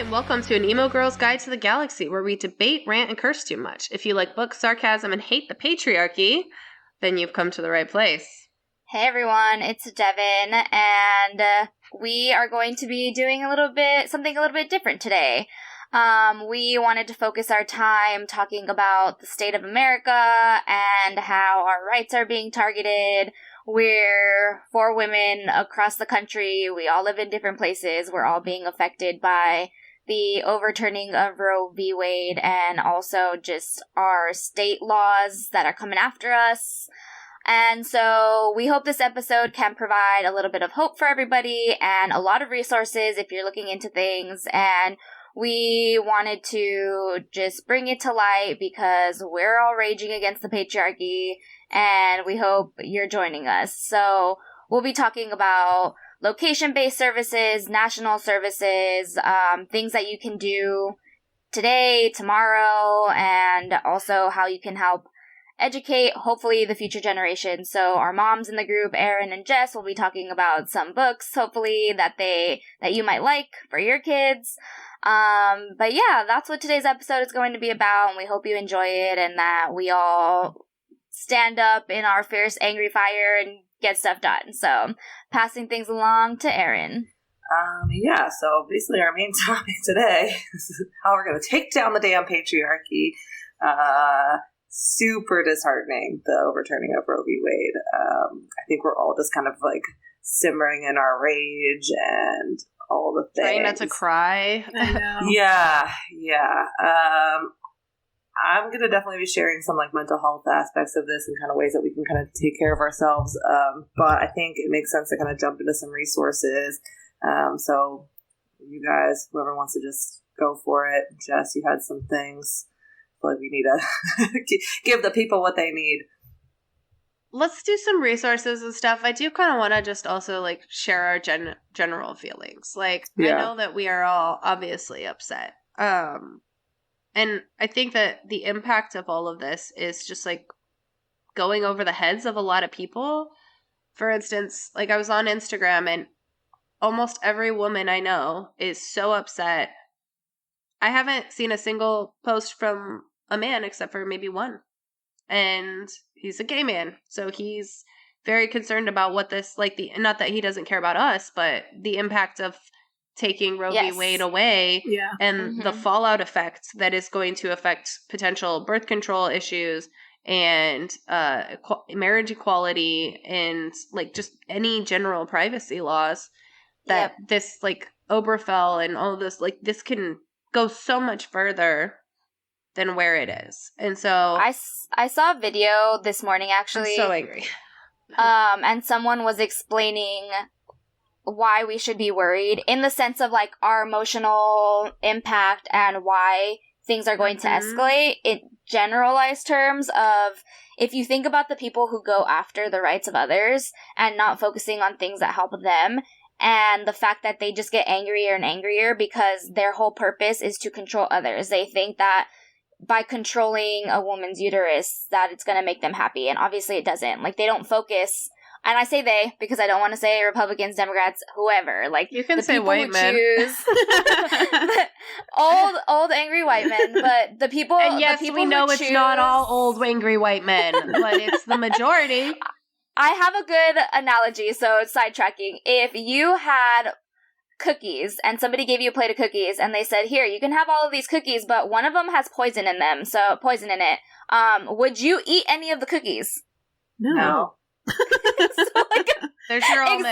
and welcome to an Emo Girl's Guide to the Galaxy, where we debate, rant, and curse too much. If you like books, sarcasm, and hate the patriarchy, then you've come to the right place. Hey everyone, it's Devin, and we are going to be doing something a little bit different today. We wanted to focus our time talking about the state of America and how our rights are being targeted. We're 4 women across the country. We all live in different places. We're all being affected by the overturning of Roe v. Wade and also just our state laws that are coming after us. And so we hope this episode can provide a little bit of hope for everybody and a lot of resources if you're looking into things. And we wanted to just bring it to light because we're all raging against the patriarchy, and we hope you're joining us. So we'll be talking about location-based services, national services, things that you can do today, tomorrow, and also how you can help educate, hopefully, the future generation. So our moms in the group, Erin and Jess, will be talking about some books, hopefully, that you might like for your kids. But yeah, that's what today's episode is going to be about, and we hope you enjoy it and that we all stand up in our fierce, angry fire and get stuff done. So, passing things along to Erin. So basically our main topic today is how we're going to take down the damn patriarchy. Super disheartening, the overturning of Roe v. Wade. I think we're all just kind of like simmering in our rage and all the things. Trying not to cry. I know. Yeah. I'm going to definitely be sharing some like mental health aspects of this and kind of ways that we can kind of take care of ourselves. But I think it makes sense to kind of jump into some resources. So you guys, whoever wants to just go for it. Jess, you had some things. Like we need to give the people what they need. Let's do some resources and stuff. I do kind of want to just also like share our general feelings. Like, yeah. I know that we are all obviously upset. And I think that the impact of all of this is just like going over the heads of a lot of people. For instance, like I was on Instagram and almost every woman I know is so upset. I haven't seen a single post from a man except for maybe one. And he's a gay man. So he's very concerned about what this, like, not that he doesn't care about us, but the impact of taking Roe v. Wade away and the fallout effect that is going to affect potential birth control issues and marriage equality and, like, just any general privacy laws that this, like, Obergefell and all of this, like, this can go so much further than where it is. And so I saw a video this morning, actually. I'm so angry. And someone was explaining why we should be worried in the sense of like our emotional impact and why things are going to escalate in generalized terms of if you think about the people who go after the rights of others and not focusing on things that help them, and the fact that they just get angrier and angrier because their whole purpose is to control others. They think that by controlling a woman's uterus that it's going to make them happy. And obviously it doesn't. Like, they don't focus. And I say they because I don't want to say Republicans, Democrats, whoever. Like, you can say white men. old angry white men. But the people. And yes, the people we know it's not all old angry white men, but it's the majority. I have a good analogy, so it's sidetracking. If you had cookies and somebody gave you a plate of cookies and they said, here, you can have all of these cookies, but one of them has poison in it. Would you eat any of the cookies? No. So, like, there's your own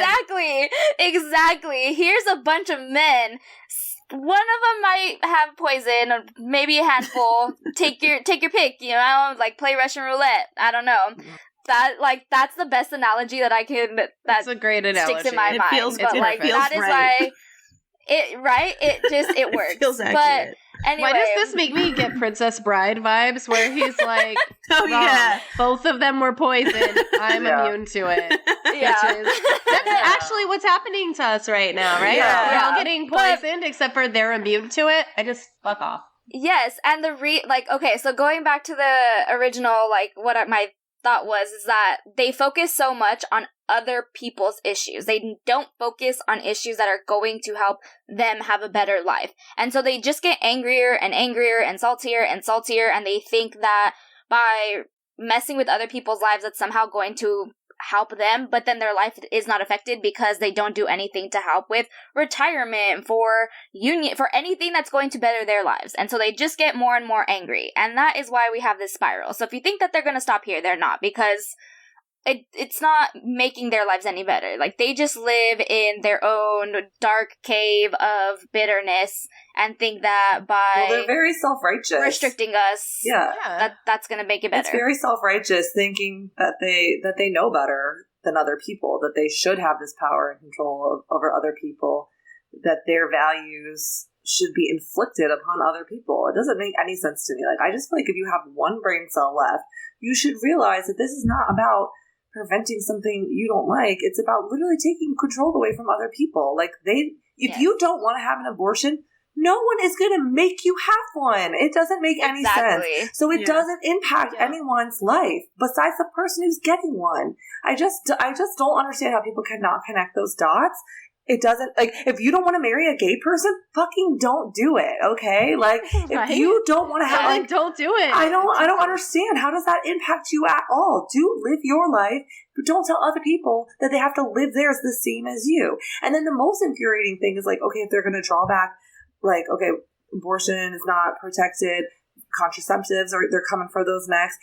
Exactly. Here's a bunch of men. One of them might have poison, or maybe a handful. Take your pick, like play Russian roulette. I don't know. That's the best analogy that I can. That's a great analogy. Sticks in my mind. Feels, but like feels that is right. why it works. It feels accurate. But anyway, why does this make me get Princess Bride vibes? Where he's like, wrong. Both of them were poisoned. I'm immune to it. That's actually what's happening to us right now, right? Yeah. We're all getting poisoned, except for they're immune to it. I just fuck off. Yes, and okay, so going back to the original, like, what my thought is that they focus so much on other people's issues. They don't focus on issues that are going to help them have a better life. And so they just get angrier and angrier and saltier, and they think that by messing with other people's lives, that's somehow going to help them, but then their life is not affected because they don't do anything to help with retirement, for union, for anything that's going to better their lives. And so they just get more and more angry. And that is why we have this spiral. So if you think that they're going to stop here, they're not, because it's not making their lives any better. Like, they just live in their own dark cave of bitterness and think that by they're very self-righteous, restricting us, that's going to make it better. It's very self-righteous, thinking that they know better than other people, that they should have this power and control over other people, that their values should be inflicted upon other people. It doesn't make any sense to me. Like, I just feel like if you have one brain cell left, you should realize that this is not about preventing something you don't like. It's about literally taking control away from other people. Like, if you don't want to have an abortion, no one is going to make you have one. It doesn't make any sense. So it doesn't impact anyone's life besides the person who's getting one. I just don't understand how people cannot connect those dots. It doesn't, like, if you don't want to marry a gay person, fucking don't do it, okay? Like, if you don't want to have, like, don't do it. I don't understand. How does that impact you at all? Live your life, but don't tell other people that they have to live theirs the same as you. And then the most infuriating thing is, like, okay, if they're going to draw back, like, okay, abortion is not protected, contraceptives, or they're coming for those next.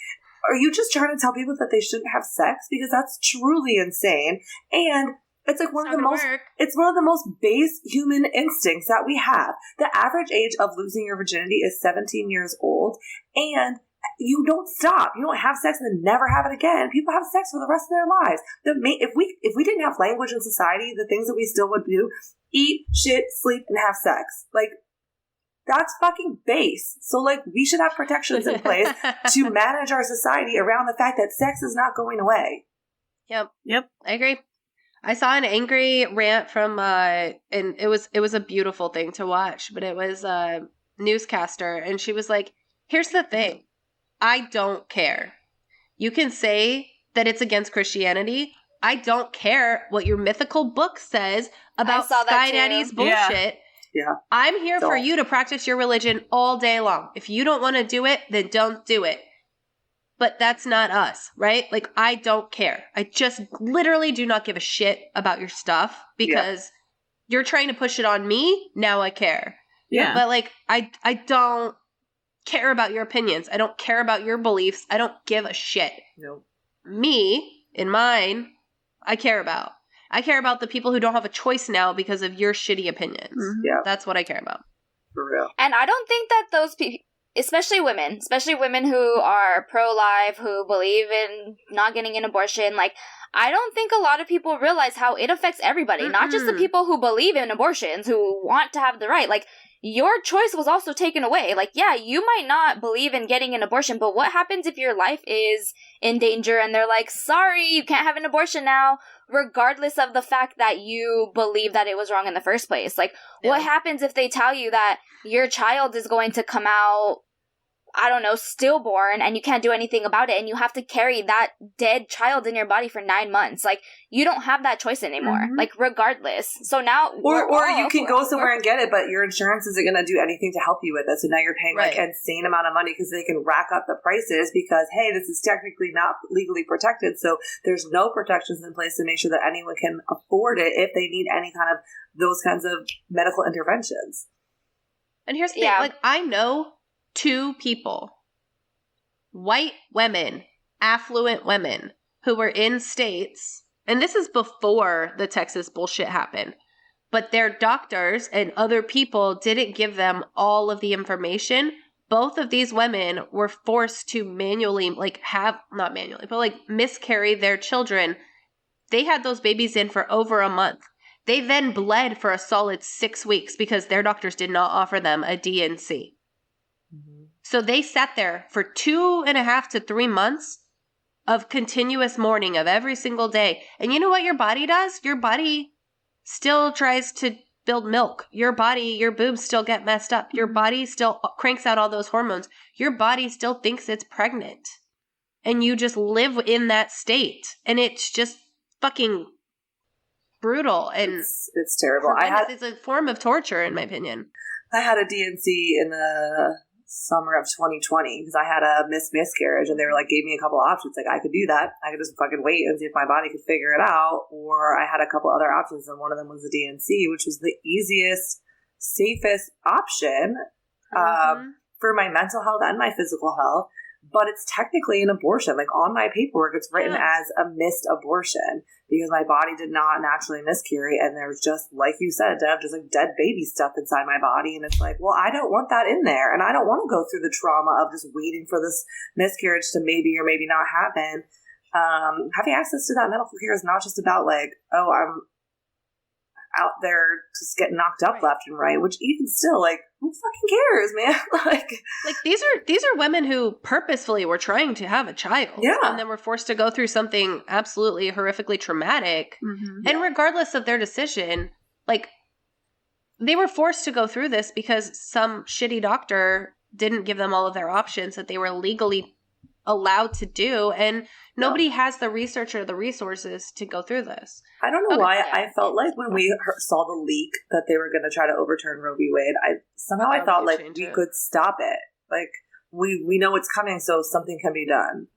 Are you just trying to tell people that they shouldn't have sex? Because that's truly insane. And it's like one of the most base human instincts that we have. The average age of losing your virginity is 17 years old, and you don't stop. You don't have sex and then never have it again. People have sex for the rest of their lives. If we didn't have language in society, the things that we still would do: eat, shit, sleep, and have sex. Like, that's fucking base. So, like, we should have protections in place to manage our society around the fact that sex is not going away. Yep. I agree. I saw an angry rant from, and it was a beautiful thing to watch, but it was a newscaster, and she was like, here's the thing. I don't care. You can say that it's against Christianity. I don't care what your mythical book says about Sky Daddy's bullshit. Yeah. I'm here for you to practice your religion all day long. If you don't want to do it, then don't do it. But that's not us, right? Like, I don't care. I just literally do not give a shit about your stuff because you're trying to push it on me. Now I care. Yeah. But, like, I don't care about your opinions. I don't care about your beliefs. I don't give a shit. No. Me, in mine, I care about. I care about the people who don't have a choice now because of your shitty opinions. Mm-hmm. Yeah. That's what I care about. For real. And I don't think that those people, especially women who are pro-life, who believe in not getting an abortion, like, I don't think a lot of people realize how it affects everybody, not just the people who believe in abortions, who want to have the right. Like, your choice was also taken away. Like, yeah, you might not believe in getting an abortion, but what happens if your life is in danger and they're like, sorry, you can't have an abortion now, regardless of the fact that you believe that it was wrong in the first place? Like, what happens if they tell you that your child is going to come out, I don't know, stillborn, and you can't do anything about it, and you have to carry that dead child in your body for 9 months? Like, you don't have that choice anymore, like, regardless. So now, or you can go somewhere and get it, but your insurance isn't going to do anything to help you with it. So now you're paying like an insane amount of money because they can rack up the prices because, hey, this is technically not legally protected. So there's no protections in place to make sure that anyone can afford it if they need any kind of those kinds of medical interventions. And here's the thing, like, I know 2 people, white women, affluent women, who were in states, and this is before the Texas bullshit happened, but their doctors and other people didn't give them all of the information. Both of these women were forced to manually, like, not manually, but, like, miscarry their children. They had those babies in for over a month. They then bled for a solid 6 weeks because their doctors did not offer them a D&C. So they sat there for 2.5 to 3 months of continuous mourning of every single day. And you know what your body does? Your body still tries to build milk. Your boobs still get messed up. Your body still cranks out all those hormones. Your body still thinks it's pregnant. and you just live in that state. And it's just fucking brutal. And it's terrible. It's a form of torture, in my opinion. I had a DNC in the summer of 2020 because I had a miscarriage, and they were like, gave me a couple options. Like, I could do that. I could just fucking wait and see if my body could figure it out. Or I had a couple other options, and one of them was the DNC, which was the easiest, safest option for my mental health and my physical health. But it's technically an abortion. Like, on my paperwork, it's written as a missed abortion because my body did not naturally miscarry. And there's just, like you said, Deb, just like dead baby stuff inside my body. And it's like, well, I don't want that in there. And I don't want to go through the trauma of just waiting for this miscarriage to maybe or maybe not happen. Having access to that medical care is not just about like, oh, I'm out there just getting knocked up left and right, which even still, like, who fucking cares, man? like these are women who purposefully were trying to have a child, and then were forced to go through something absolutely horrifically traumatic. And regardless of their decision, like, they were forced to go through this because some shitty doctor didn't give them all of their options that they were legally allowed to do, and nobody has the research or the resources to go through this. I don't know why I felt like when we saw the leak that they were going to try to overturn Roe v. Wade, I thought like we could stop it. Like, we know it's coming, so something can be done.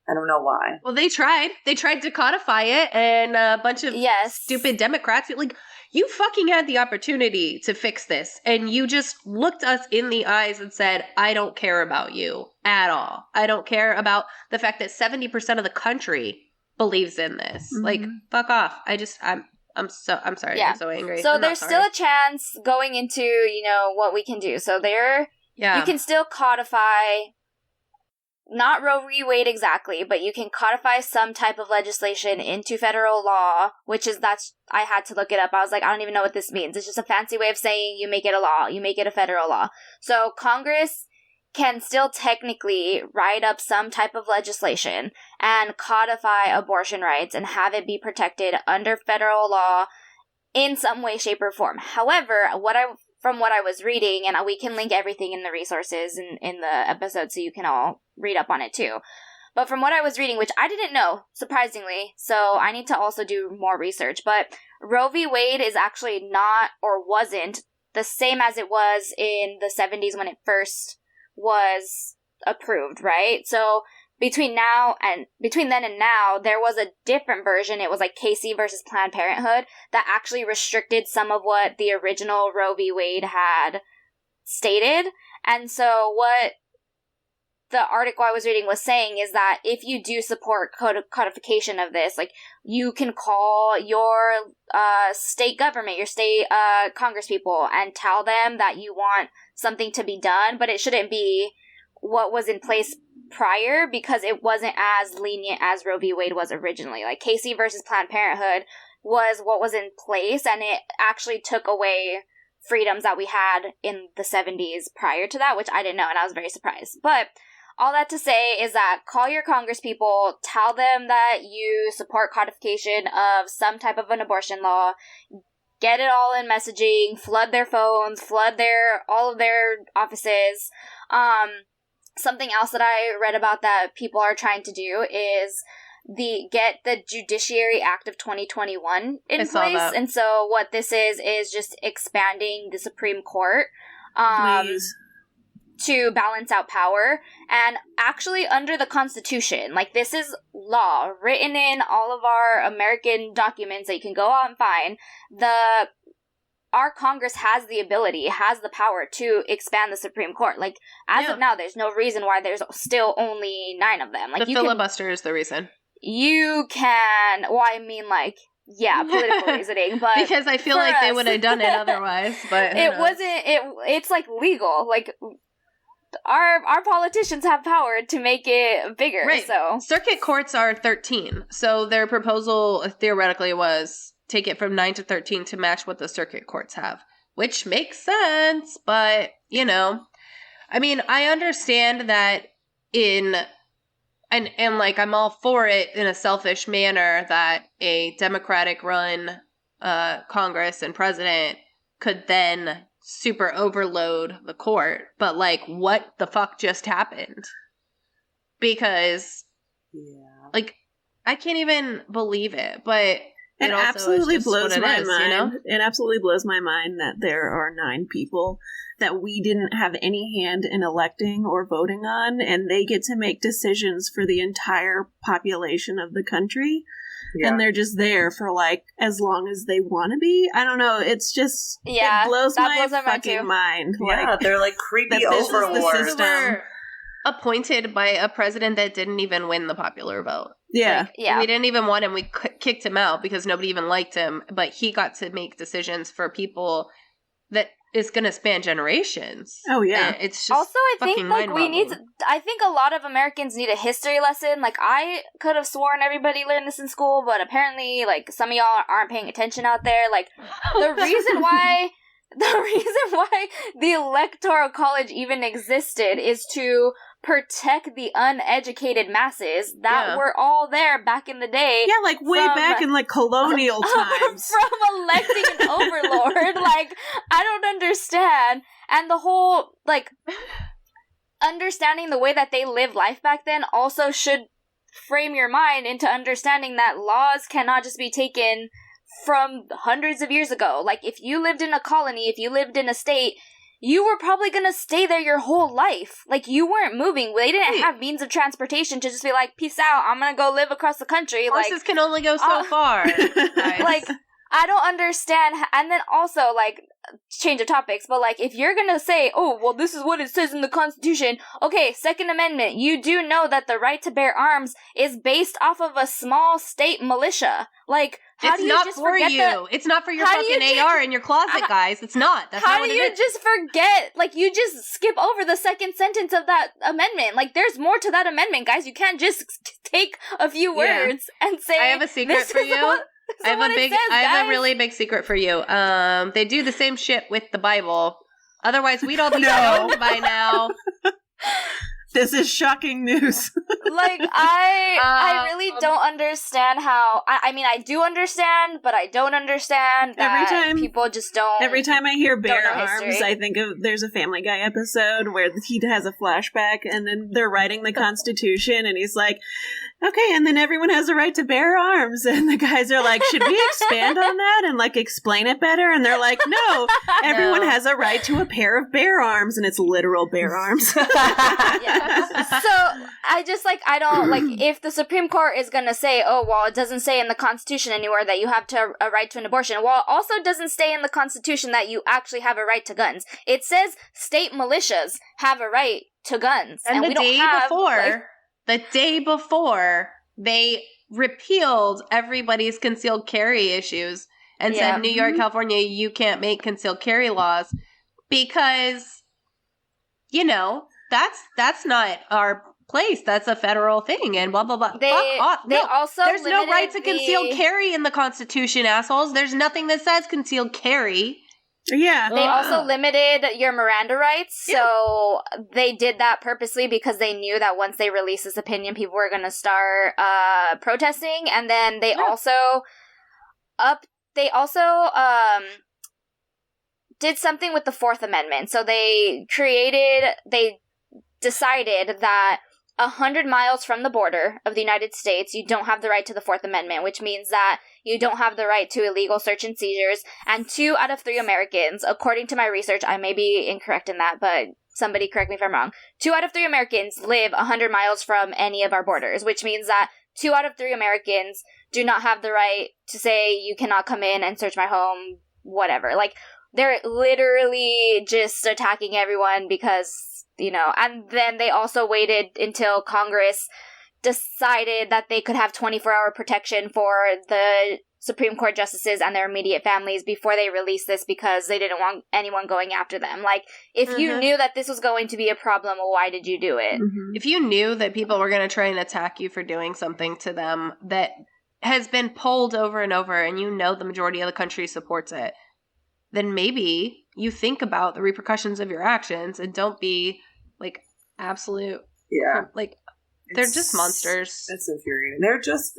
I don't know why. Well, they tried to codify it, and a bunch of stupid Democrats, like, you fucking had the opportunity to fix this, and you just looked us in the eyes and said, I don't care about you at all. I don't care about the fact that 70% of the country believes in this. Like, fuck off. I'm sorry. Yeah. I'm so angry. So there's still a chance going into, what we can do. So you can still codify, not Roe v. Wade exactly, but you can codify some type of legislation into federal law, I had to look it up. I was like, I don't even know what this means. It's just a fancy way of saying you make it a law. You make it a federal law. So Congress can still technically write up some type of legislation and codify abortion rights and have it be protected under federal law in some way, shape, or form. However, from what I was reading, and we can link everything in the resources in the episode so you can all read up on it too. But from what I was reading, which I didn't know, surprisingly, so I need to also do more research, but Roe v. Wade is actually not, or wasn't, the same as it was in the 70s when it first was approved, right? So between then and now, there was a different version. It was like Casey versus Planned Parenthood that actually restricted some of what the original Roe v. Wade had stated. And so what the article I was reading was saying is that if you do support codification of this, like, you can call your state government, your state congresspeople, and tell them that you want something to be done, but it shouldn't be what was in place prior, because it wasn't as lenient as Roe v. Wade was originally. Like, Casey versus Planned Parenthood was what was in place, and it actually took away freedoms that we had in the 70s prior to that, which I didn't know, and I was very surprised. But all that to say is that call your congresspeople, tell them that you support codification of some type of an abortion law, get it all in messaging, flood their phones, flood all of their offices. Something else that I read about that people are trying to do is get the Judiciary Act of 2021 in place. And so what this is just expanding the Supreme Court to balance out power. And actually under the Constitution, like, this is law written in all of our American documents that you can go out and find. Our Congress has the power to expand the Supreme Court. Like, as of now, there's no reason why there's still only 9 of them. Like, the filibuster is the reason. You can, political reasoning, but because I feel like they would have done it otherwise, but it's like legal. Like, our politicians have power to make it bigger. Right. So circuit courts are 13. So their proposal theoretically was take it from 9 to 13 to match what the circuit courts have, which makes sense. But, I mean, I understand that and like, I'm all for it in a selfish manner that a Democratic run Congress and president could then super overload the court. But, like, what the fuck just happened? Because Yeah. Like, I can't even believe it, but it absolutely blows my mind. You know? It absolutely blows my mind that there are 9 people that we didn't have any hand in electing or voting on, and they get to make decisions for the entire population of the country. Yeah. And they're just there for, like, as long as they want to be. I don't know. It's just, it blows my fucking mind. Yeah, like, they're like creepy overlords. They were appointed by a president that didn't even win the popular vote. Yeah. Like, we didn't even want him. We kicked him out because nobody even liked him. But he got to make decisions for people that is going to span generations. Oh, yeah. And it's just also, I think, like, I think a lot of Americans need a history lesson. Like, I could have sworn everybody learned this in school, but apparently, like, some of y'all aren't paying attention out there. Like, the reason why the Electoral College even existed is to protect the uneducated masses that were all there back in the day. Yeah, like way back in like colonial times. From electing an overlord. Like, I don't understand. And the whole, like, understanding the way that they lived life back then also should frame your mind into understanding that laws cannot just be taken from hundreds of years ago. Like, if you lived in a colony, if you lived in a state, you were probably gonna stay there your whole life. Like, you weren't moving. They didn't have means of transportation to just be like, peace out, I'm gonna go live across the country. Horses can only go so far. Like, I don't understand. And then also, like, change of topics, but, like, if you're gonna say, oh, well, this is what it says in the Constitution, okay, Second Amendment, you do know that the right to bear arms is based off of a small state militia. Like, it's not for you. It's not for your fucking AR in your closet, guys. It's not. That's not what it is. How do you just forget? Like, you just skip over the second sentence of that amendment. Like, there's more to that amendment, guys. You can't just take a few words and say, I have a secret for you. I have a really big secret for you. They do the same shit with the Bible. Otherwise, we'd all be stoned by now. This is shocking news. Like, I really don't understand how... I mean, I do understand, but I don't understand that people just don't... Every time I hear bear arms, I think of... There's a Family Guy episode where he has a flashback, and then they're writing the Constitution, and he's like, okay, and then everyone has a right to bear arms. And the guys are like, should we expand on that and, like, explain it better? And they're like, no, everyone has a right to a pair of bear arms, and it's literal bear arms. So, I just, like, I don't, like, if the Supreme Court is gonna say, oh, well, it doesn't say in the Constitution anywhere that you have a right to an abortion, well, it also doesn't say in the Constitution that you actually have a right to guns. It says state militias have a right to guns. And the day before, they repealed everybody's concealed carry issues and said, New York, California, you can't make concealed carry laws because, you know, that's not our place. That's a federal thing and blah, blah, blah. There's no right to concealed carry in the Constitution, assholes. There's nothing that says concealed carry. Yeah. They also limited your Miranda rights, so they did that purposely because they knew that once they released this opinion, people were going to start protesting, and then they also did something with the Fourth Amendment. So they decided that 100 miles from the border of the United States, you don't have the right to the Fourth Amendment, which means that you don't have the right to illegal search and seizures. And 2 out of 3 Americans, according to my research, I may be incorrect in that, but somebody correct me if I'm wrong, 2 out of 3 Americans live 100 miles from any of our borders, which means that 2 out of 3 Americans do not have the right to say, you cannot come in and search my home, whatever. Like, they're literally just attacking everyone because... You know, and then they also waited until Congress decided that they could have 24-hour protection for the Supreme Court justices and their immediate families before they released this because they didn't want anyone going after them. Like, if you knew that this was going to be a problem, why did you do it? If you knew that people were going to try and attack you for doing something to them that has been polled over and over and you know the majority of the country supports it, then maybe you think about the repercussions of your actions and don't be like absolute like they're just monsters. It's infuriating. They're just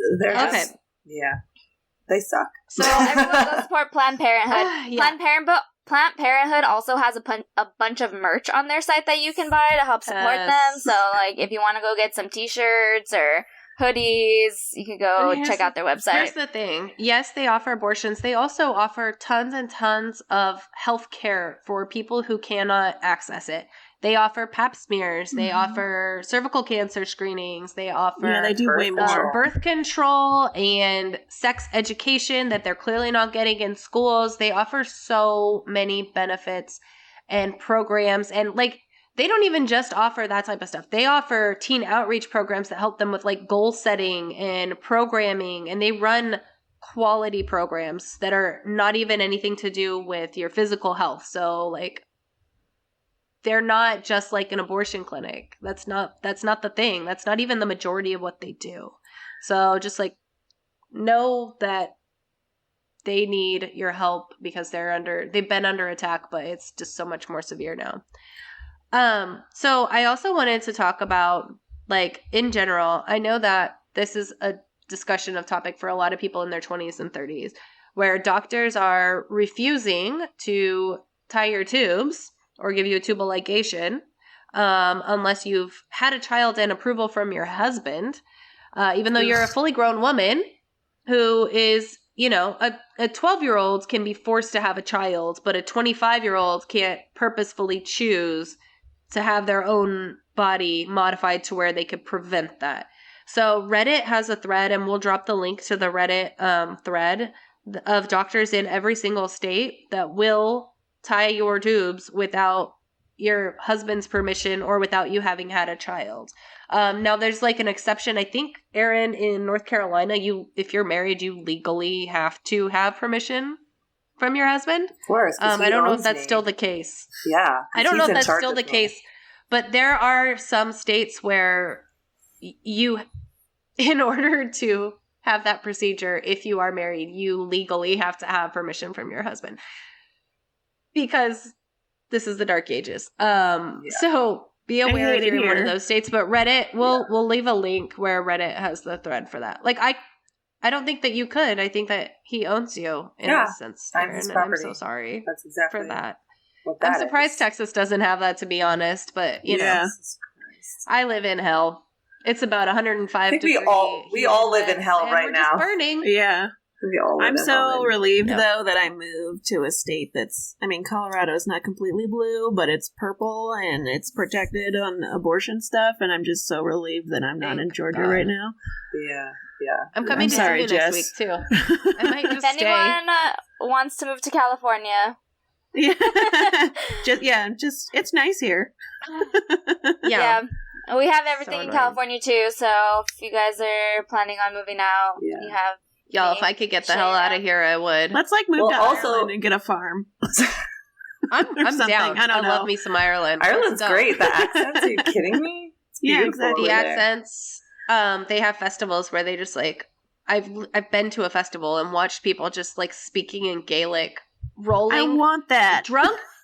they suck. So everyone go support Planned Parenthood. Planned Parenthood also has a bunch of merch on their site that you can buy to help support them. So, like, if you want to go get some t-shirts or hoodies. You can go check out their website. Here's the thing. Yes, they offer abortions. They also offer tons and tons of health care for people who cannot access it. They offer pap smears. They offer cervical cancer screenings. They offer they do way more. Birth control and sex education that they're clearly not getting in schools. They offer so many benefits and programs. And like, they don't even just offer that type of stuff. They offer teen outreach programs that help them with like goal setting and programming. And they run quality programs that are not even anything to do with your physical health. So like, they're not just like an abortion clinic. That's not the thing. That's not even the majority of what they do. So just like know that they need your help because they've been under attack, but it's just so much more severe now. So I also wanted to talk about like in general, I know that this is a discussion of topic for a lot of people in their 20s and 30s where doctors are refusing to tie your tubes or give you a tubal ligation, unless you've had a child and approval from your husband, even though you're a fully grown woman who is, you know, a 12-year-old can be forced to have a child, but a 25-year-old can't purposefully choose to have their own body modified to where they could prevent that. So Reddit has a thread, and we'll drop the link to the Reddit thread of doctors in every single state that will tie your tubes without your husband's permission or without you having had a child. Now there's like an exception. I think, Erin, in North Carolina, if you're married, you legally have to have permission from your husband. Of course. I don't know if that's still the case. Yeah. I don't know if that's still the case, but there are some states where you, in order to have that procedure, if you are married, you legally have to have permission from your husband. Because this is the dark ages. So be aware if you're in one of those states. But Reddit, we'll leave a link where Reddit has the thread for that. Like I don't think that you could. I think that he owns you in a sense. Erin, and I'm so sorry for that. I'm surprised Texas doesn't have that, to be honest. But you know, I live in hell. It's about 105 degrees. We all live in hell right now. Just burning. Yeah. I'm so relieved, though, that I moved to a state that's, I mean, Colorado's not completely blue, but it's purple and it's protected on abortion stuff, and I'm just so relieved that I'm not in Georgia right now. Yeah. I'm coming to see you next week, too. I might just if anyone wants to move to California. just it's nice here. Yeah. We have everything in California, too, so if you guys are planning on moving out, you have... Y'all, if I could get the hell out of here, I would. Let's move to Ireland and get a farm. I'm down. I love me some Ireland. Ireland's great. The accents, are you kidding me? Yeah, exactly. The accents. They have festivals where they just like I've been to a festival and watched people just like speaking in Gaelic, rolling. I want that.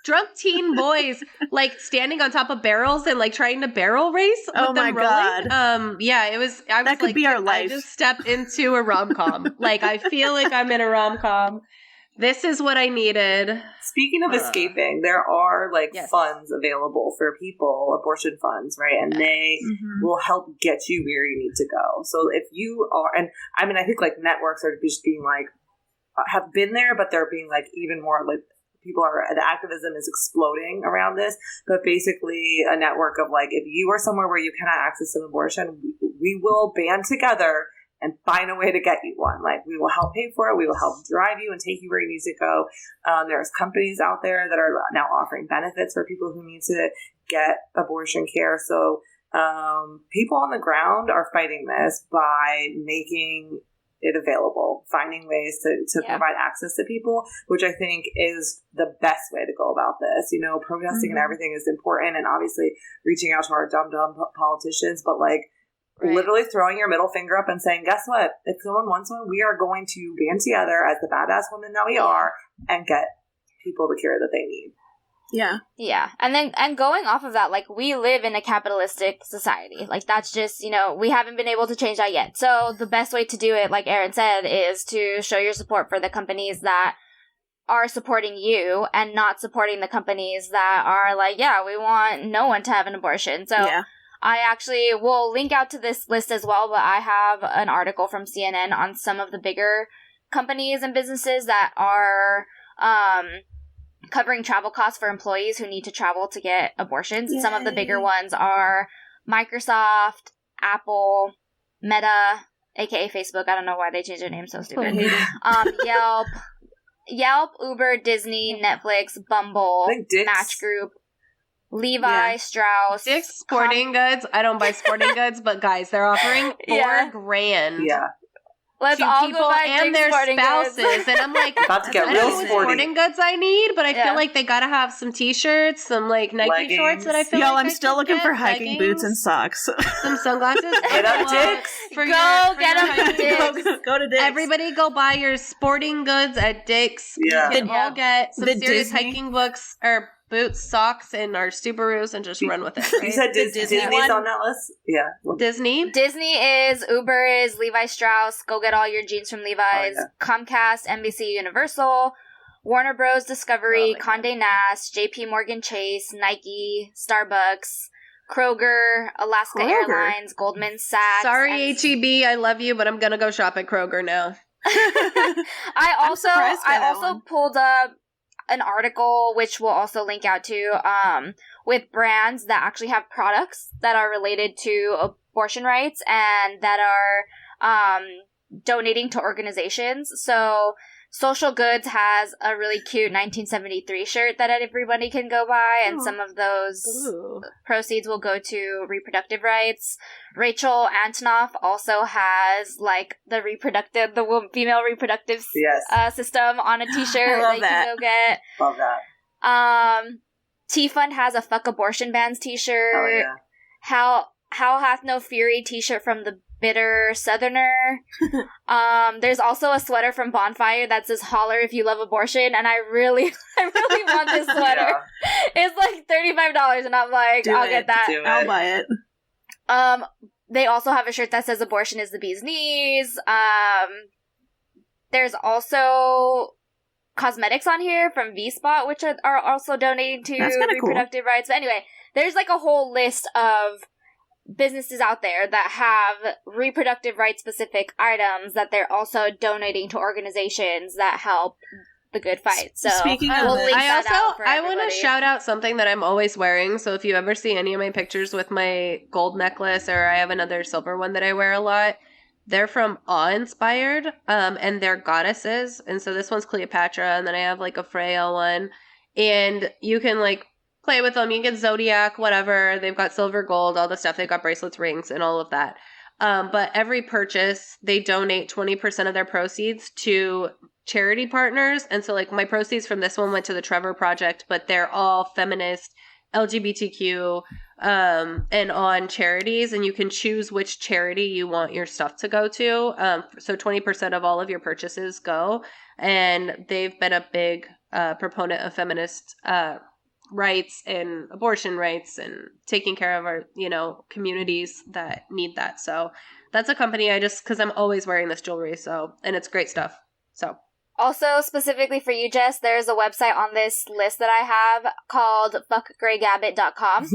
Drunk teen boys like standing on top of barrels and like trying to barrel race with them rolling. God. Yeah, it was. That could be our life. I just stepped into a rom-com. Like I feel like I'm in a rom-com. This is what I needed. Speaking of escaping, there are funds available for people, abortion funds, right? And they will help get you where you need to go. So if you are, and I mean, I think like networks are just being like have been there, but they're being like even more like. The activism is exploding around this, but basically a network of like, if you are somewhere where you cannot access an abortion, we will band together and find a way to get you one. Like we will help pay for it. We will help drive you and take you where you need to go. There's companies out there that are now offering benefits for people who need to get abortion care. So people on the ground are fighting this by making it available, finding ways to provide access to people, which I think is the best way to go about this. You know, protesting and everything is important, and obviously reaching out to our dumb politicians, but literally throwing your middle finger up and saying, guess what? If someone wants one, we are going to band together as the badass women that we are and get people the care that they need. Yeah. Yeah. And going off of that, like, we live in a capitalistic society. Like, that's just, you know, we haven't been able to change that yet. So the best way to do it, like Erin said, is to show your support for the companies that are supporting you and not supporting the companies that are like, yeah, we want no one to have an abortion. So I actually will link out to this list as well, but I have an article from CNN on some of the bigger companies and businesses that are covering travel costs for employees who need to travel to get abortions. Yay. Some of the bigger ones are Microsoft, Apple, Meta, aka Facebook. I don't know why they changed their name, so stupid. Yelp, Uber, Disney, Netflix, Bumble, Match Group, Levi, Strauss, Dick's Sporting Goods. I don't buy sporting goods, but guys, they're offering $4,000. Yeah. Let's to all people go buy and their spouses, and I'm like, about to get I real don't know sporting goods I need, but I feel like they gotta have some t-shirts, some like Nike leggings. Shorts that I feel Y'all, like I'm still looking for hiking boots and socks. Some sunglasses. Get up, Dick's. Go to Dick's. Everybody go buy your sporting goods at Dick's. Yeah. You can all get some serious hiking books or boots, socks, and our Subarus, and just run with it. Right? You said Disney's on that list? Yeah. Disney is, Uber is, Levi Strauss, go get all your jeans from Levi's, Comcast, NBC Universal, Warner Bros. Discovery, Condé Nast, JP Morgan Chase, Nike, Starbucks, Kroger, Alaska Airlines, Goldman Sachs. Sorry, HEB, I love you, but I'm gonna go shop at Kroger now. I also pulled up an article, which we'll also link out to, with brands that actually have products that are related to abortion rights and that are donating to organizations. So Social Goods has a really cute 1973 shirt that everybody can go buy, and some of those proceeds will go to reproductive rights. Rachel Antonoff also has like the female reproductive system on a t-shirt that you can go get. Love that. T-Fund has a Fuck Abortion Bans t-shirt. Oh, yeah. How Hath No Fury t-shirt from the Bitter Southerner. There's also a sweater from Bonfire that says "Holler if you love abortion," and I really want this sweater. It's like $35, and I'm like, I'll get that. I'll buy it. They also have a shirt that says "Abortion is the bee's knees." There's also cosmetics on here from V-Spot, which are also donating to reproductive rights. But anyway, there's like a whole list of businesses out there that have reproductive rights specific items that they're also donating to organizations that help the good fight. So speaking of I want to shout out something that I'm always wearing. So if you ever see any of my pictures with my gold necklace, or I have another silver one that I wear a lot, they're from Awe-inspired, and they're goddesses. And so this one's Cleopatra, and then I have like a Freya one, and you can like play with them. You can get zodiac, whatever. They've got silver, gold, all the stuff. They've got bracelets, rings, and all of that. But every purchase, they donate 20% of their proceeds to charity partners. And so like my proceeds from this one went to the Trevor Project, but they're all feminist, LGBTQ, and on charities. And you can choose which charity you want your stuff to go to. So 20% of all of your purchases go. And they've been a big proponent of feminist rights and abortion rights and taking care of our, communities that need that. So that's a company because I'm always wearing this jewelry. So, and it's great stuff. So. Also, specifically for you, Jess, there's a website on this list that I have called fuckgraygabbit.com.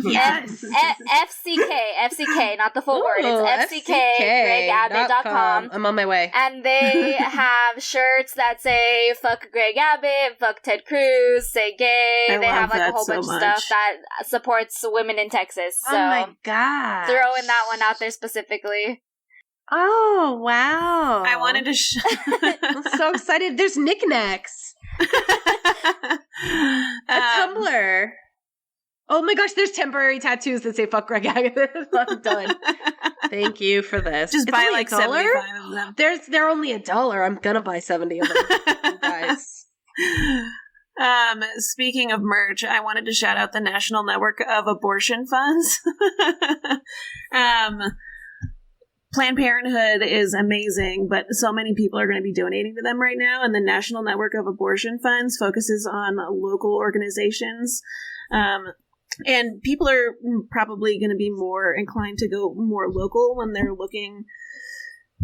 Yes. FCK, not the full word. It's FCK, I'm on my way. And they have shirts that say fuck Greg Abbott, fuck Ted Cruz, say gay. They have like a whole bunch of stuff that supports women in Texas. So oh my god. Throwing that one out there specifically. Oh, wow. I wanted to I'm so excited. There's knickknacks. A Tumblr. Oh my gosh, there's temporary tattoos that say fuck Greg Abbott. I'm done. Thank you for this. Just buy like 75 of them. They're only $1. I'm gonna buy 70 of them. You guys. Speaking of merch, I wanted to shout out the National Network of Abortion Funds. Planned Parenthood is amazing, but so many people are going to be donating to them right now, and the National Network of Abortion Funds focuses on local organizations. And people are probably going to be more inclined to go more local when they're looking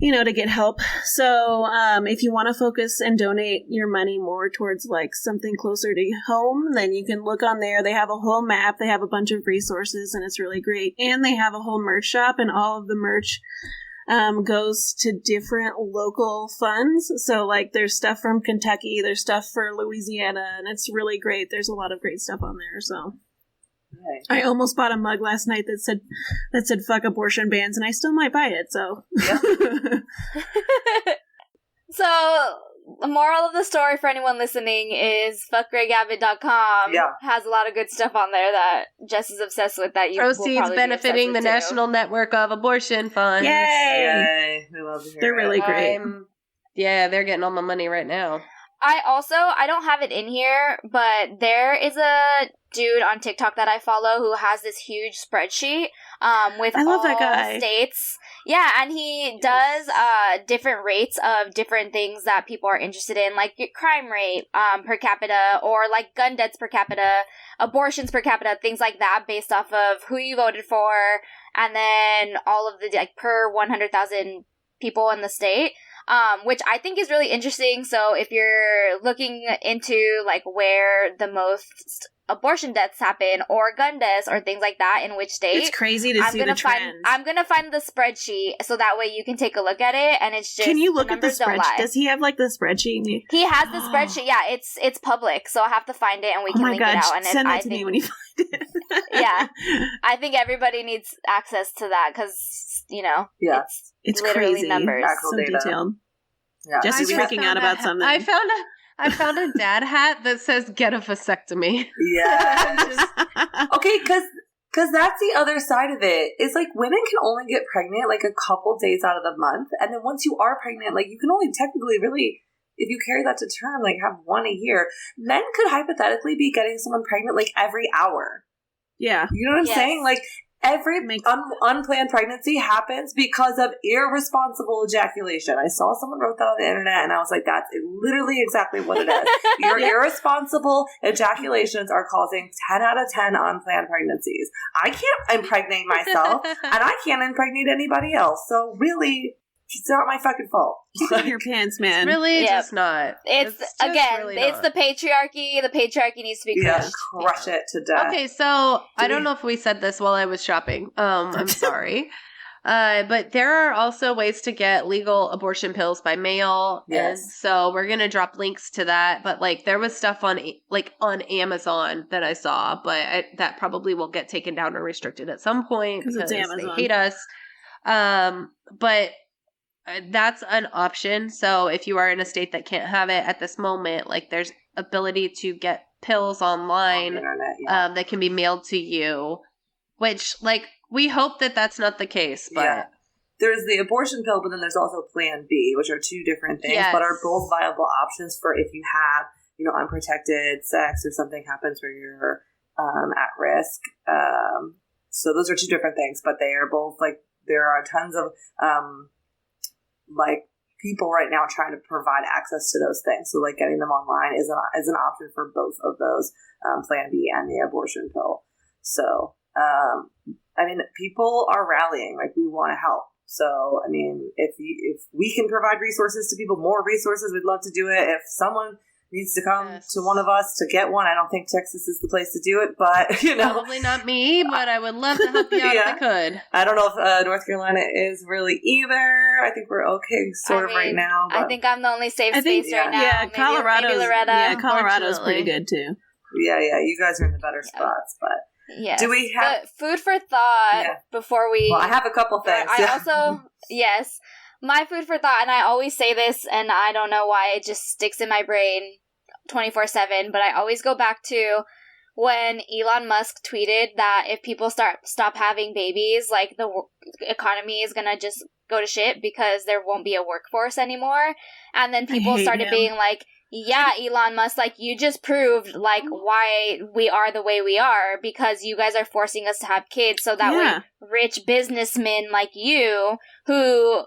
to get help. So if you want to focus and donate your money more towards like something closer to home, then you can look on there. They have a whole map. They have a bunch of resources, and it's really great. And they have a whole merch shop, and all of the merch goes to different local funds. So like there's stuff from Kentucky, there's stuff for Louisiana, and it's really great. There's a lot of great stuff on there. So I almost bought a mug last night that said fuck abortion bans, and I still might buy it. So yeah. So the moral of the story for anyone listening is fuckgregabbott.com has a lot of good stuff on there that Jess is obsessed with, that you proceeds benefiting the National Network of Abortion Funds. Yay! We love to hear They're really great. Yeah, they're getting all my money right now. I don't have it in here, but there is a dude on TikTok that I follow who has this huge spreadsheet with all that guy. States. Yeah, and he does different rates of different things that people are interested in, like crime rate per capita, or like gun deaths per capita, abortions per capita, things like that, based off of who you voted for, and then all of the like per 100,000 people in the state. Which I think is really interesting. So if you're looking into like where the most abortion deaths happen, or gun deaths, or things like that, in which state, it's crazy to see the trends. I'm gonna find the spreadsheet so that way you can take a look at it, and it's just, can you look at the spreadsheet? Does he have like the spreadsheet? He has the spreadsheet. Yeah, it's public, so I'll have to find it and we can link it out. And send it to me when you find it. Yeah, I think everybody needs access to that because it's literally crazy. Numbers. So detailed. Yeah. Jesse's freaking out about something. I found a dad hat that says "Get a vasectomy." Yeah. Okay, because that's the other side of it. It's like women can only get pregnant like a couple days out of the month, and then once you are pregnant, like you can only technically really, if you carry that to term, like have one a year. Men could hypothetically be getting someone pregnant like every hour. Yeah. You know what I'm saying? Like every unplanned pregnancy happens because of irresponsible ejaculation. I saw someone wrote that on the internet, and I was like, that's literally exactly what it is. Your irresponsible ejaculations are causing 10 out of 10 unplanned pregnancies. I can't impregnate myself, and I can't impregnate anybody else. So really, it's not my fucking fault. Keep it in your pants, man. It's really just not. It's again, really it's the patriarchy. The patriarchy needs to be crushed. Yeah, crush it to death. Okay, so I don't know if we said this while I was shopping. I'm sorry. But there are also ways to get legal abortion pills by mail. Yes. And so we're going to drop links to that. But like there was stuff on Amazon that I saw, but that probably will get taken down or restricted at some point because it's Amazon. They hate us. But that's an option. So if you are in a state that can't have it at this moment, like there's ability to get pills online on the internet, that can be mailed to you, which like we hope that that's not the case. But there's the abortion pill, but then there's also Plan B, which are two different things, but are both viable options for if you have, unprotected sex or something happens where you're at risk. So those are two different things, but they are both like, there are tons of like people right now trying to provide access to those things. So like getting them online is an option for both of those, Plan B and the abortion pill. So, people are rallying, like we want to help. So, if we can provide resources to people, more resources, we'd love to do it. If someone needs to come to one of us to get one, I don't think Texas is the place to do it, but probably not me, but I would love to help you out if I could. I don't know if North Carolina is really either. I think we're okay right now. But I think I'm the only safe space right now. Yeah, Colorado's pretty good too. Yeah, you guys are in the better spots, but yes. Do we have food for thought before we? Well, I have a couple things. My food for thought, and I always say this, and I don't know why it just sticks in my brain 24/7, but I always go back to when Elon Musk tweeted that if people stop having babies, like the economy is gonna just go to shit because there won't be a workforce anymore. And then people started being like, yeah, Elon Musk, like you just proved like why we are the way we are, because you guys are forcing us to have kids so that way rich businessmen like you who...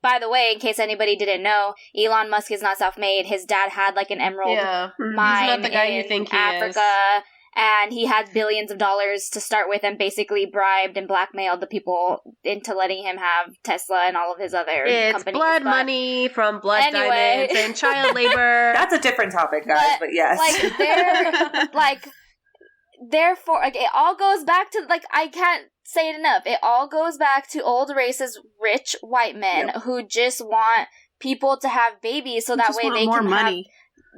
By the way, in case anybody didn't know, Elon Musk is not self-made. His dad had like an emerald mine He's not the guy in you think he Africa, is. and he had billions of dollars to start with and basically bribed and blackmailed the people into letting him have Tesla and all of his other companies. It's blood money from blood diamonds and child labor. That's a different topic, guys, but yes. Therefore, it all goes back to, I can't say it enough, it all goes back to old racist rich white men who just want people to have babies so that way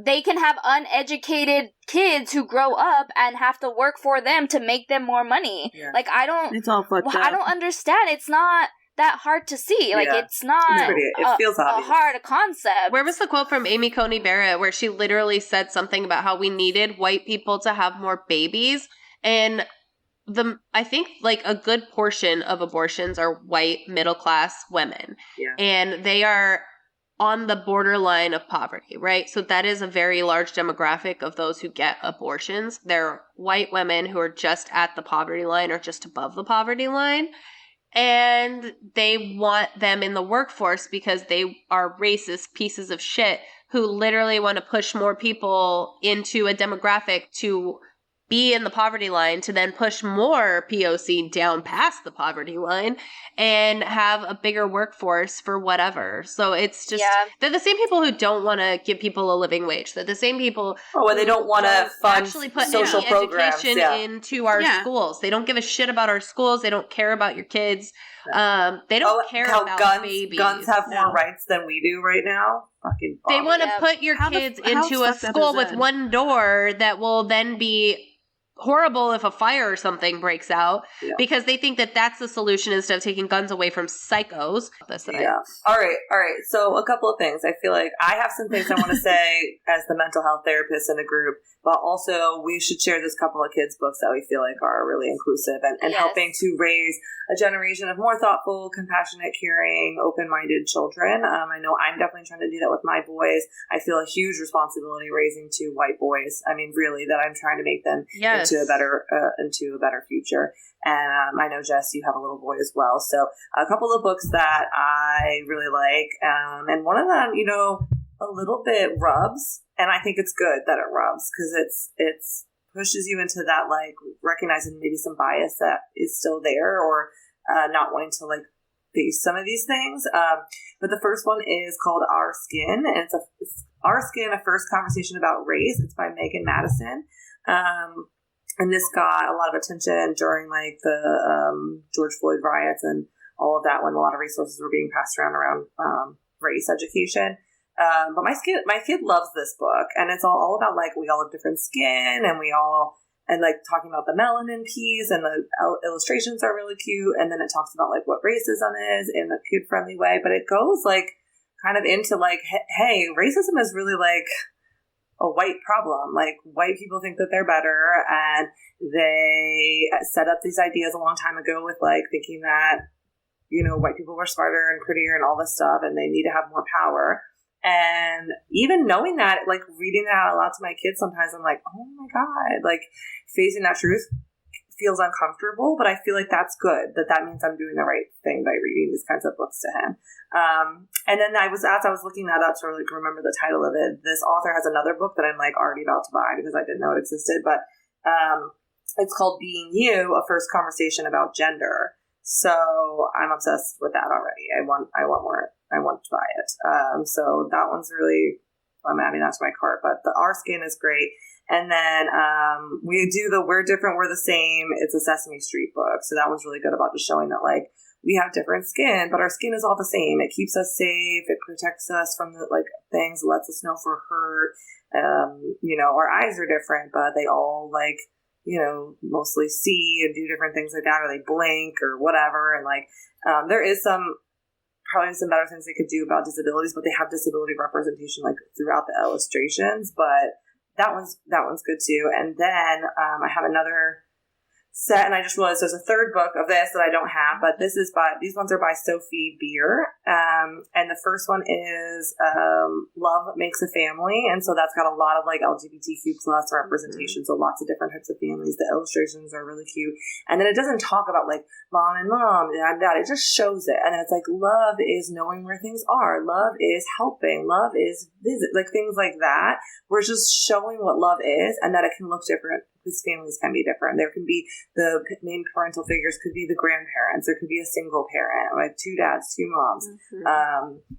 they can have uneducated kids who grow up and have to work for them to make them more money. Yeah. It's all fucked up. I don't understand. It's not that hard to see. It's not it feels a hard concept. Where was the quote from Amy Coney Barrett where she literally said something about how we needed white people to have more babies? And I think a good portion of abortions are white middle class women. Yeah. And they are on the borderline of poverty, right? So that is a very large demographic of those who get abortions. They're white women who are just at the poverty line or just above the poverty line. And they want them in the workforce because they are racist pieces of shit who literally want to push more people into a demographic to be in the poverty line to then push more POC down past the poverty line and have a bigger workforce for whatever. So it's just, they're the same people who don't want to give people a living wage. They're the same people who they don't want to fund actually put social programs education into our schools. They don't give a shit about our schools. They don't care about your kids. They don't care about babies. Guns have more rights than we do right now. Fucking they want to put your kids into a school with one door that will then be horrible if a fire or something breaks out because they think that that's the solution instead of taking guns away from psychos. All right. So a couple of things. I feel like I have some things I want to say as the mental health therapist in the group, but also we should share this couple of kids' books that we feel like are really inclusive and helping to raise a generation of more thoughtful, compassionate, caring, open-minded children. I know I'm definitely trying to do that with my boys. I feel a huge responsibility raising two white boys. I mean, really, that I'm trying to make them into a better future. And I know, Jess, you have a little boy as well. So a couple of books that I really like, and one of them, a little bit rubs, and I think it's good that it rubs because it's pushes you into that recognizing maybe some bias that is still there or not wanting to face some of these things. But the first one is called Our Skin, and it's Our Skin, a first conversation about race. It's by Megan Madison. And this got a lot of attention during the George Floyd riots and all of that when a lot of resources were being passed around race education. But my kid loves this book, and it's all about we all have different skin, and talking about the melanin piece, and the illustrations are really cute, and then it talks about what racism is in a kid friendly way, but it goes kind of into hey, racism is really a white problem. White people think that they're better, and they set up these ideas a long time ago with thinking that white people were smarter and prettier and all this stuff, and they need to have more power. And even knowing that, reading that out loud to my kids, sometimes I'm oh my God, facing that truth feels uncomfortable, but I feel that's good. That means I'm doing the right thing by reading these kinds of books to him. And then as I was looking that up to remember the title of it, this author has another book that I'm already about to buy because I didn't know it existed, but it's called Being You, a first conversation about gender. So I'm obsessed with that already. I want more. I want to buy it. So that one's really, I'm adding that to my cart, but the Our Skin is great. And then we do the We're Different, We're the Same. It's a Sesame Street book. So that one's really good about just showing that we have different skin, but our skin is all the same. It keeps us safe. It protects us from the things, lets us know if we're hurt. Our eyes are different, but they all mostly see and do different things like that, or they blink or whatever. And there is probably some better things they could do about disabilities, but they have disability representation throughout the illustrations, but that one's good too. And then I have another set, and I just realized there's a third book of this that I don't have, but these ones are by Sophie Beer. And the first one is Love Makes a Family. And so that's got a lot of LGBTQ plus representation. So lots of different types of families. The illustrations are really cute. And then it doesn't talk about mom and dad. It just shows it. And then it's love is knowing where things are. Love is helping. Love is visit, things like that. We're just showing what love is and that it can look different because families can be different. There can be the main parental figures could be the grandparents. There could be a single parent, like 2 dads, 2 moms.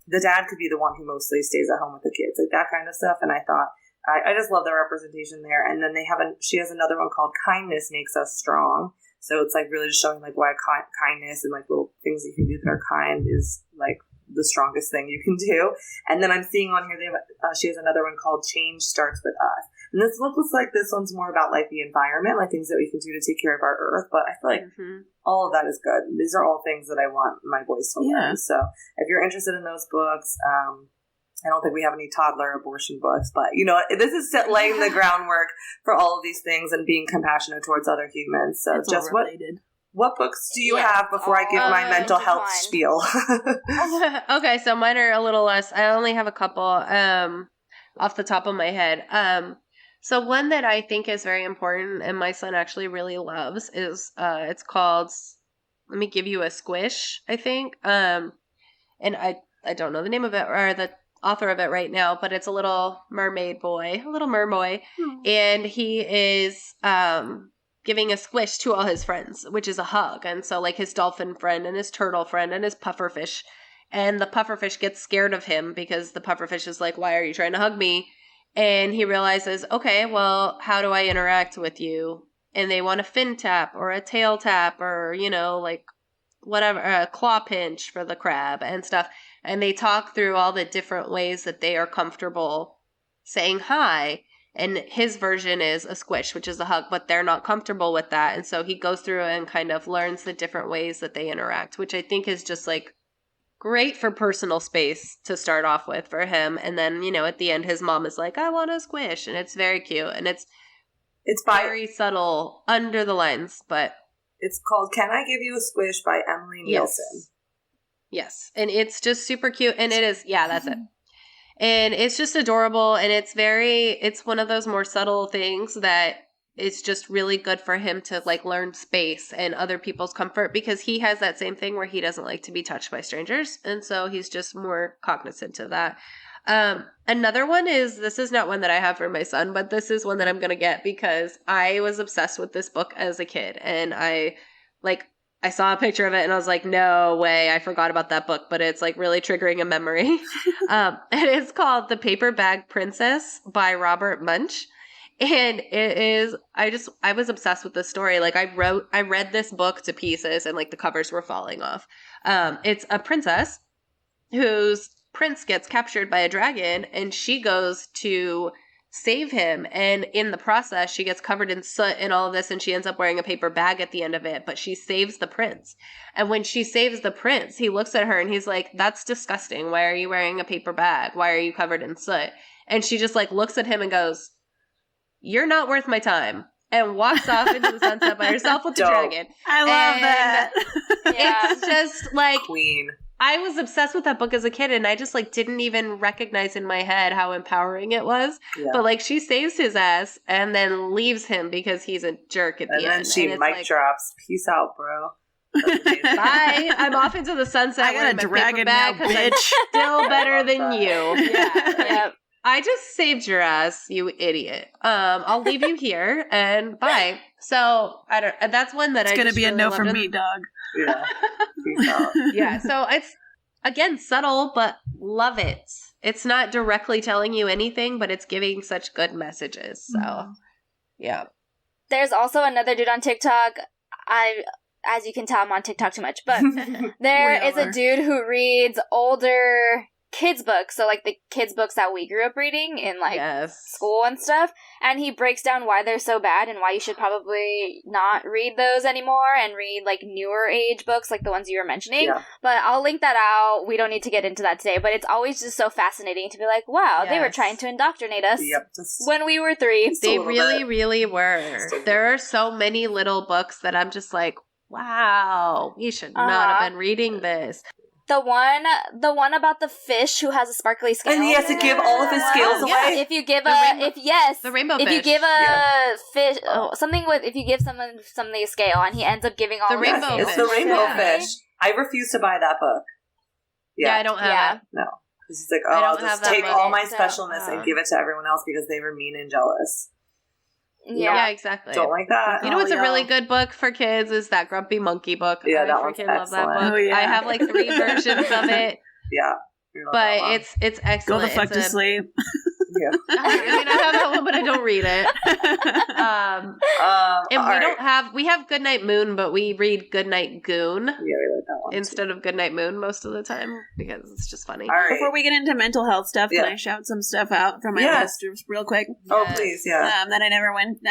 The dad could be the one who mostly stays at home with the kids, like that kind of stuff. And I thought, I just love the representation there. And then she has another one called Kindness Makes Us Strong. So it's like really just showing like why kindness and like little things you can do that are kind is like the strongest thing you can do. And then I'm seeing on here she has another one called Change Starts With Us. And this looks like this one's more about like the environment, like things that we can do to take care of our earth. But I feel like all of that is good. These are all things that I want my boys to learn. So if you're interested in those books, I don't think we have any toddler abortion books, but this is laying the groundwork for all of these things and being compassionate towards other humans. So it's just what books do you have before I give my mental health spiel? Okay, so mine are a little less. I only have a couple off the top of my head. So one that I think is very important and my son actually really loves is it's called Let Me Give You a Squish, I think. And I don't know the name of it or the author of it right now, but it's a little mermaid boy, and he is giving a squish to all his friends, which is a hug. And so like his dolphin friend and his turtle friend and his pufferfish, and the pufferfish gets scared of him because the pufferfish is like, why are you trying to hug me? And he realizes, okay, well, how do I interact with you? And they want a fin tap or a tail tap or, like whatever, a claw pinch for the crab and stuff. And they talk through all the different ways that they are comfortable saying hi. And his version is a squish, which is a hug, but they're not comfortable with that. And so he goes through and kind of learns the different ways that they interact, which I think is just like great for personal space to start off with for him. And then, at the end, his mom is like, I want a squish. And it's very cute. And it's very subtle under the lines, but it's called Can I Give You a Squish by Emily Nielsen. Yes. And it's just super cute. And it is, that's it. And it's just adorable. And it's one of those more subtle things that it's just really good for him to like learn space and other people's comfort, because he has that same thing where he doesn't like to be touched by strangers. And so he's just more cognizant of that. Another one this is not one that I have for my son, but this is one that I'm going to get because I was obsessed with this book as a kid. And I saw a picture of it and I was like, no way, I forgot about that book, but it's like really triggering a memory. And it's called The Paper Bag Princess by Robert Munsch. And it is, I was obsessed with this story. Like I read this book to pieces and like the covers were falling off. It's a princess whose prince gets captured by a dragon and she goes to save him. And in the process, she gets covered in soot and all of this, and she ends up wearing a paper bag at the end of it, but she saves the prince. And when she saves the prince, he looks at her and he's like, that's disgusting. Why are you wearing a paper bag? Why are you covered in soot? And she just like looks at him and goes, you're not worth my time. And walks off into the sunset by herself with the dragon. I love that. It's just like Queen. I was obsessed with that book as a kid, and I just like didn't even recognize in my head how empowering it was. Yeah. But like she saves his ass and then leaves him because he's a jerk at the end. And then she mic drops. Peace out, bro. Bye. I'm off into the sunset. I got a dragon now, bitch. Still better than you. Yeah. Yep. I just saved your ass, you idiot. I'll leave you here and bye. So that's one that it's gonna be really a no from me, dog. Yeah. Peace out. Yeah. So it's again subtle, but love it. It's not directly telling you anything, but it's giving such good messages. So yeah. There's also another dude on TikTok. As you can tell, I'm on TikTok too much, but there is a dude who reads older kids books, so like the kids books that we grew up reading in like school and stuff, and he breaks down why they're so bad and why you should probably not read those anymore and read like newer age books like the ones you were mentioning. But I'll link that out. We don't need to get into that today, but it's always just so fascinating to be like, wow, they were trying to indoctrinate us when we were 3. They really were. There are so many little books that I'm just like, wow, we should not have been reading this. The one about the fish who has a sparkly scale. And he has to give all of his scales away. If you give the rainbow fish. If you give a fish if you give something a scale and he ends up giving all the of rainbow fish. It's the rainbow fish. I refuse to buy that book. Yeah, I don't have it. No. It's like, I'll just take all my specialness and give it to everyone else because they were mean and jealous. Yeah, exactly. Don't like that. You know what's a really good book for kids is that Grumpy Monkey book. Yeah, I freaking love that book. Oh, yeah. I have like 3 versions of it. Yeah. But it's excellent. Go the fuck to sleep. Yeah. I mean, I have that one, but I don't read it. And we have Goodnight Moon, but we read Goodnight Goon. Yeah, we like that one instead of Goodnight Moon most of the time because it's just funny. All right. Before we get into mental health stuff, can I shout some stuff out from my list real quick? Oh, please, yeah. That I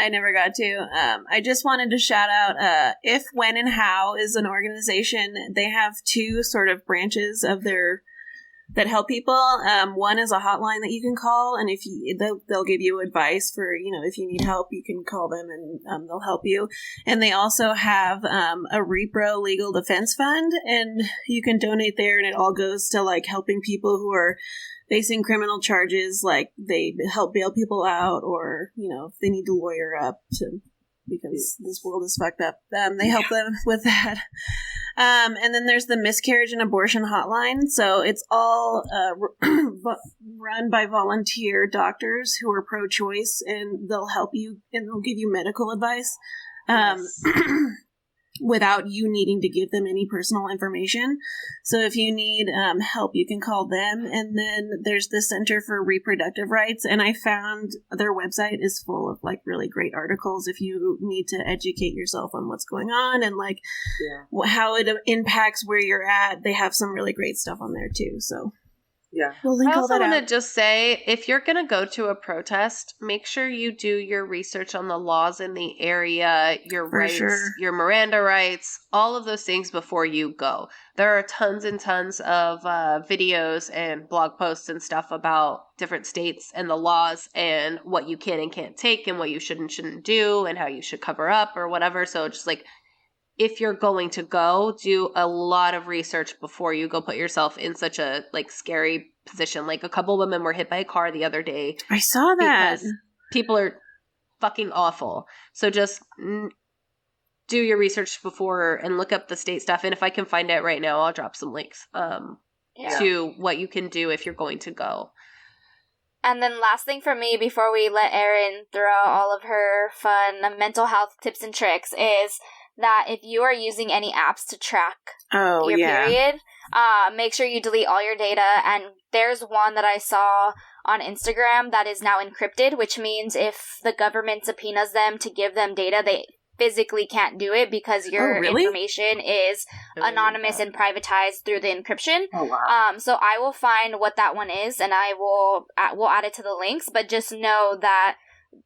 never got to. I just wanted to shout out If, When, and How is an organization. They have 2 sort of branches of their that help people. One is a hotline that you can call, and if they'll give you advice for, if you need help, you can call them and they'll help you. And they also have a Repro Legal Defense Fund, and you can donate there, and it all goes to like helping people who are facing criminal charges, like they help bail people out, or if they need to lawyer up because this world is fucked up. They help them with that. And then there's the Miscarriage and Abortion Hotline. So it's all run by volunteer doctors who are pro-choice, and they'll help you and they'll give you medical advice without you needing to give them any personal information. So if you need help, you can call them. And then there's the Center for Reproductive Rights, and I found their website is full of like really great articles if you need to educate yourself on what's going on and like how it impacts where you're at. They have some really great stuff on there too. So yeah, we'll link all that out. I also want to just say, if you're going to go to a protest, make sure you do your research on the laws in the area, your rights, your Miranda rights, all of those things before you go. There are tons and tons of videos and blog posts and stuff about different states and the laws and what you can and can't take and what you should and shouldn't do and how you should cover up or whatever. So just like, if you're going to go, do a lot of research before you go put yourself in such a like scary position. Like a couple women were hit by a car the other day. I saw that. People are fucking awful. So just do your research before and look up the state stuff. And if I can find it right now, I'll drop some links to what you can do if you're going to go. And then last thing for me before we let Erin throw out all of her fun mental health tips and tricks is that if you are using any apps to track your period, make sure you delete all your data. And there's one that I saw on Instagram that is now encrypted, which means if the government subpoenas them to give them data, they physically can't do it because your information is anonymous and privatized through the encryption. Oh, wow. So I will find what that one is, and I will add it to the links, but just know that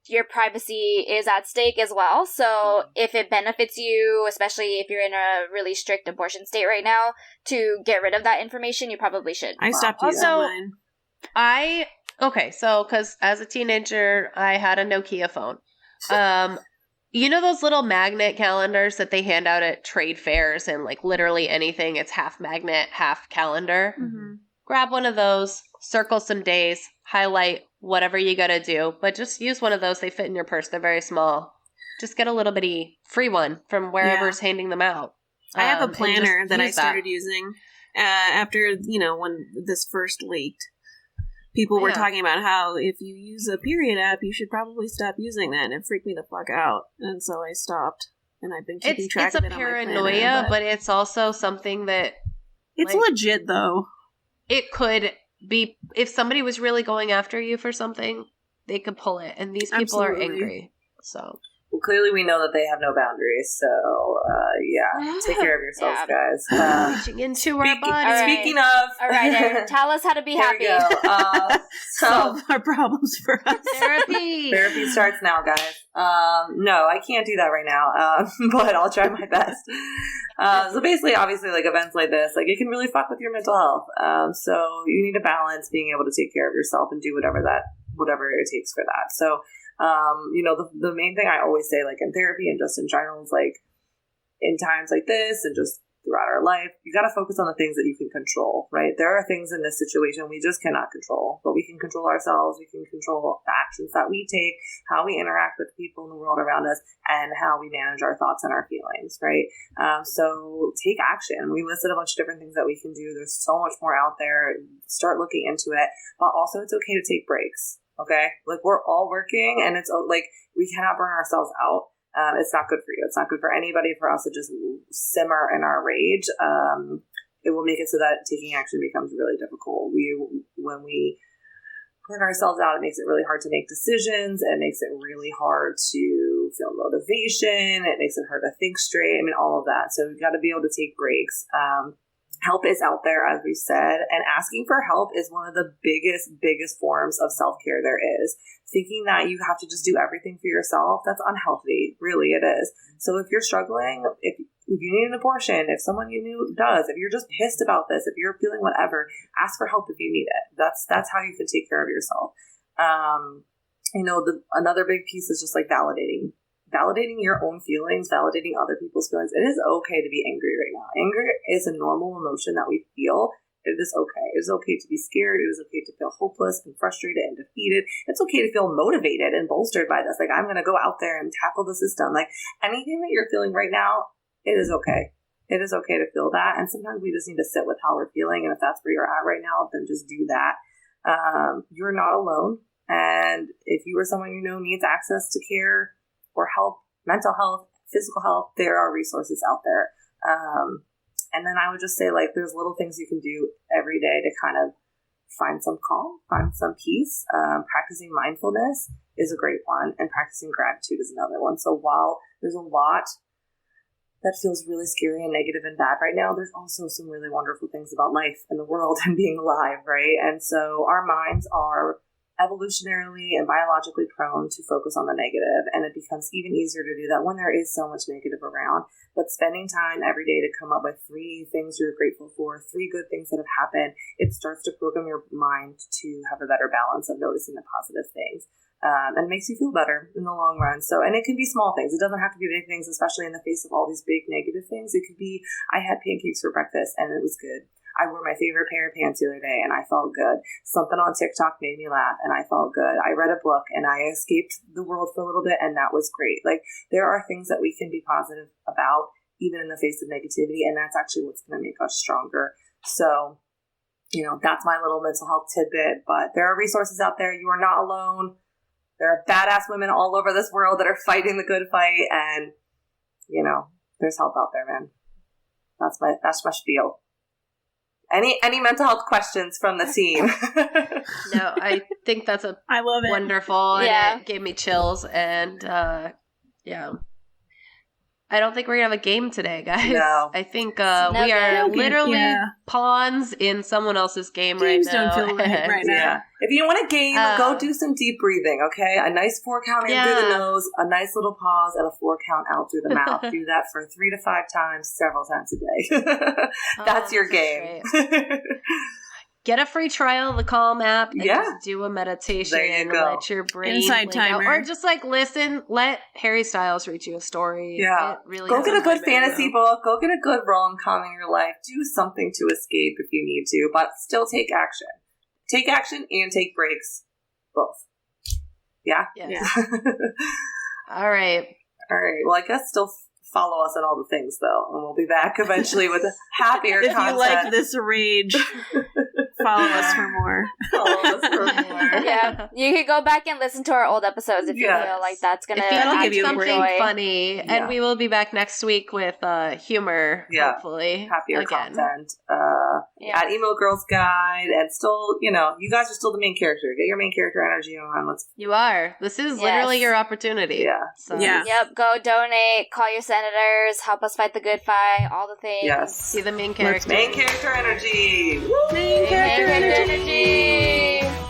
your privacy is at stake as well. So if it benefits you, especially if you're in a really strict abortion state right now, to get rid of that information, you probably should. I stopped using mine. Because as a teenager, I had a Nokia phone. You know those little magnet calendars that they hand out at trade fairs and like literally anything, it's half magnet, half calendar? Mm-hmm. Grab one of those, circle some days, highlight whatever you gotta do, but just use one of those. They fit in your purse. They're very small. Just get a little bitty free one from wherever's handing them out. I have a planner that I started using after, when this first leaked. People were talking about how if you use a period app, you should probably stop using that. And it freaked me the fuck out. And so I stopped. And I've been keeping track of it on my planner. It's a paranoia, but it's also something that... It's legit, though. It could be... If somebody was really going after you for something, they could pull it. And these people are angry. So... Well, clearly we know that they have no boundaries, so, take care of yourselves, guys. Reaching into our body. Right. Speaking of... All right, Erin, tell us how to be happy. There we go. Solve our problems for us. Therapy. Therapy starts now, guys. No, I can't do that right now, but I'll try my best. So basically, obviously, like, events like this, like, it can really fuck with your mental health. So you need to balance being able to take care of yourself and do whatever it takes for that. So... the main thing I always say, like in therapy and just in general, is like in times like this and just throughout our life, you got to focus on the things that you can control, right? There are things in this situation we just cannot control, but we can control ourselves. We can control the actions that we take, how we interact with people in the world around us, and how we manage our thoughts and our feelings, right? So take action. We listed a bunch of different things that we can do. There's so much more out there. Start looking into it, but also it's okay to take breaks. Okay? Like, we're all working, and it's like, we cannot burn ourselves out. It's not good for you. It's not good for anybody for us to just simmer in our rage. It will make it so that taking action becomes really difficult. When we burn ourselves out, it makes it really hard to make decisions. It makes it really hard to feel motivation. It makes it hard to think straight. I mean, all of that. So we've got to be able to take breaks. Help is out there, as we said, and asking for help is one of the biggest forms of self-care there is. Thinking that you have to just do everything for yourself, that's unhealthy. Really, it is. So if you're struggling, if you need an abortion, if someone you knew does, if you're just pissed about this, if you're feeling whatever, ask for help if you need it. That's how you can take care of yourself. Another big piece is just like validating your own feelings, validating other people's feelings. It is okay to be angry right now. Anger is a normal emotion that we feel. It is okay. It is okay to be scared. It is okay to feel hopeless and frustrated and defeated. It's okay to feel motivated and bolstered by this. Like, I'm going to go out there and tackle the system. Like, anything that you're feeling right now, it is okay. It is okay to feel that. And sometimes we just need to sit with how we're feeling. And if that's where you're at right now, then just do that. You're not alone. And if you or someone you know needs access to care or help, mental health, physical health, there are resources out there. And then I would just say, like, there's little things you can do every day to kind of find some calm, find some peace. Practicing mindfulness is a great one, and practicing gratitude is another one. So while there's a lot that feels really scary and negative and bad right now, there's also some really wonderful things about life and the world and being alive, right? And so our minds are evolutionarily and biologically prone to focus on the negative, and it becomes even easier to do that when there is so much negative around. But spending time every day to come up with 3 things you're grateful for, 3 good things that have happened, it starts to program your mind to have a better balance of noticing the positive things. And it makes you feel better in the long run. So, and it can be small things. It doesn't have to be big things, especially in the face of all these big negative things. It could be, I had pancakes for breakfast and it was good. I wore my favorite pair of pants the other day and I felt good. Something on TikTok made me laugh and I felt good. I read a book and I escaped the world for a little bit and that was great. Like, there are things that we can be positive about even in the face of negativity, and that's actually what's going to make us stronger. So, that's my little mental health tidbit. But there are resources out there. You are not alone. There are badass women all over this world that are fighting the good fight, and there's help out there, man. That's my spiel. Any mental health questions from the team? No, I think that's I love it. Wonderful. And it gave me chills. And yeah. I don't think we're going to have a game today, guys. No. I think we are literally pawns in someone else's game Games right now. Don't feel right now. Yeah. If you want a game, go do some deep breathing, okay? A nice 4 count in through the nose, a nice little pause, and a 4 count out through the mouth. Do that for 3 to 5 times, several times a day. That's your game. Get a free trial of the Calm app and just do a meditation and let your brain inside timer. Or just let Harry Styles read you a story. Yeah. It really go get a good fantasy book. Go get a good rom-com in your life. Do something to escape if you need to, but still take action. Take action and take breaks. Both. Yeah? Yes. All right. Well, I guess still follow us on all the things, though, and we'll be back eventually with happier if content. If you like this rage, follow us for more. Yeah, you could go back and listen to our old episodes if you feel like that's gonna give you something funny. And we will be back next week with humor, hopefully. Happier content. At Emo Girls Guide, and still, you guys are still the main character. Get your main character energy on. You are. This is literally your opportunity. Yeah. So. Yep. Go donate. Call your senators. Help us fight the good fight. All the things. Yes. See the main character. Main character energy. Woo! Main character energy.